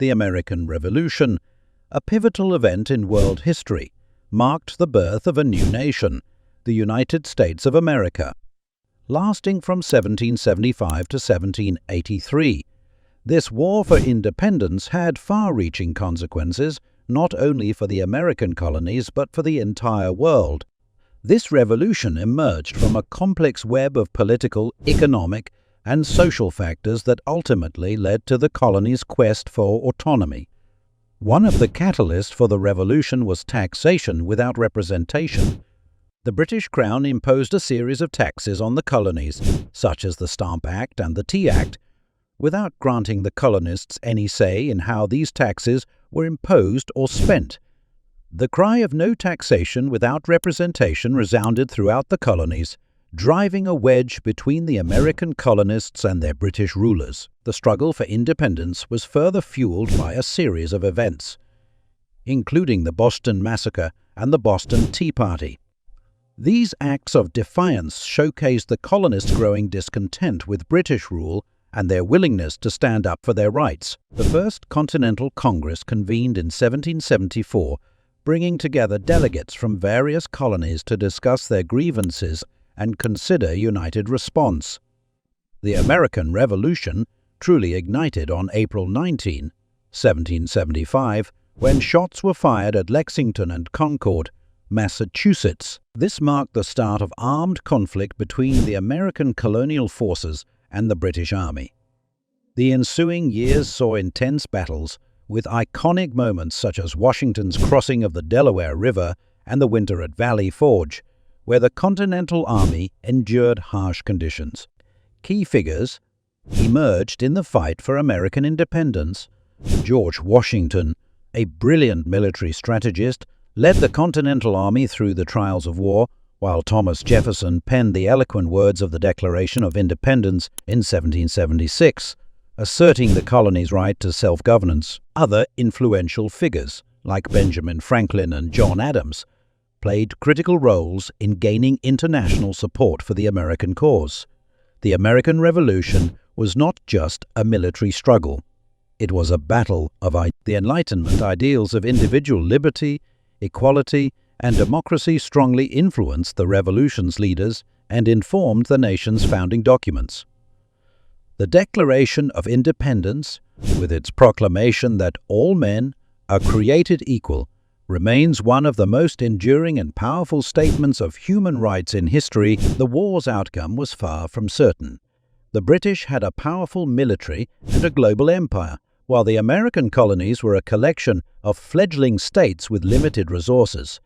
The American Revolution, a pivotal event in world history, marked the birth of a new nation, the United States of America. Lasting from 1775 to 1783, this war for independence had far-reaching consequences not only for the American colonies but for the entire world. This revolution emerged from a complex web of political, economic, and social factors that ultimately led to the colonies' quest for autonomy. One of the catalysts for the revolution was taxation without representation. The British Crown imposed a series of taxes on the colonies, such as the Stamp Act and the Tea Act, without granting the colonists any say in how these taxes were imposed or spent. The cry of no taxation without representation resounded throughout the colonies, driving a wedge between the American colonists and their British rulers. The struggle for independence was further fueled by a series of events, including the Boston Massacre and the Boston Tea Party. These acts of defiance showcased the colonists' growing discontent with British rule and their willingness to stand up for their rights. The First Continental Congress convened in 1774, bringing together delegates from various colonies to discuss their grievances and consider united response. The American Revolution truly ignited on April 19, 1775, when shots were fired at Lexington and Concord, Massachusetts. This marked the start of armed conflict between the American colonial forces and the British Army. The ensuing years saw intense battles, with iconic moments such as Washington's crossing of the Delaware River and the winter at Valley Forge, where the Continental Army endured harsh conditions. Key figures emerged in the fight for American independence. George Washington, a brilliant military strategist, led the Continental Army through the trials of war, while Thomas Jefferson penned the eloquent words of the Declaration of Independence in 1776, asserting the colony's right to self-governance. Other influential figures, like Benjamin Franklin and John Adams, played critical roles in gaining international support for the American cause. The American Revolution was not just a military struggle. It was a battle of the Enlightenment ideals of individual liberty, equality, and democracy strongly influenced the revolution's leaders and informed the nation's founding documents. The Declaration of Independence, with its proclamation that all men are created equal, remains one of the most enduring and powerful statements of human rights in history. The war's outcome was far from certain. The British had a powerful military and a global empire, while the American colonies were a collection of fledgling states with limited resources.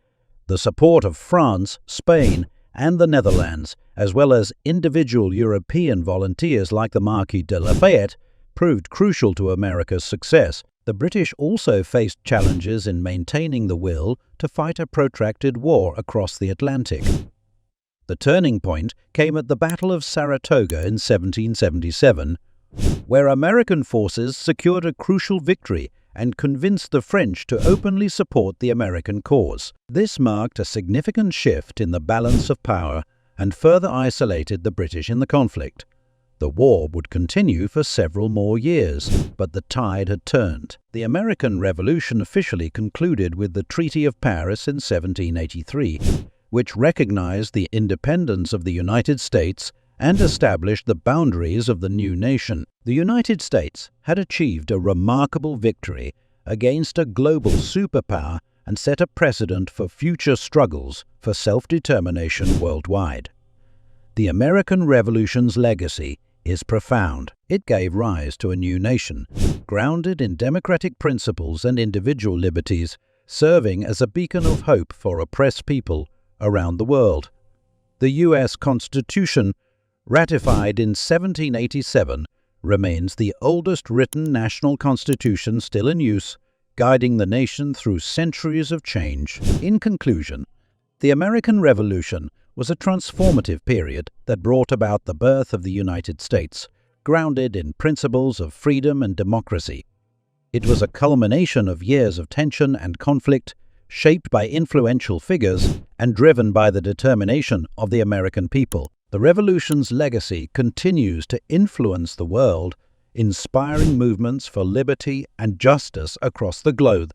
The support of France, Spain, and the Netherlands, as well as individual European volunteers like the Marquis de Lafayette, proved crucial to America's success. The British also faced challenges in maintaining the will to fight a protracted war across the Atlantic. The turning point came at the Battle of Saratoga in 1777, where American forces secured a crucial victory and convinced the French to openly support the American cause. This marked a significant shift in the balance of power and further isolated the British in the conflict. The war would continue for several more years, but the tide had turned. The American Revolution officially concluded with the Treaty of Paris in 1783, which recognized the independence of the United States and established the boundaries of the new nation. The United States had achieved a remarkable victory against a global superpower and set a precedent for future struggles for self-determination worldwide. The American Revolution's legacy is profound. It gave rise to a new nation, grounded in democratic principles and individual liberties, serving as a beacon of hope for oppressed people around the world. The U.S. Constitution, ratified in 1787, remains the oldest written national constitution still in use, guiding the nation through centuries of change. In conclusion, the American Revolution was a transformative period that brought about the birth of the United States, grounded in principles of freedom and democracy. It was a culmination of years of tension and conflict, shaped by influential figures and driven by the determination of the American people. The revolution's legacy continues to influence the world, inspiring movements for liberty and justice across the globe.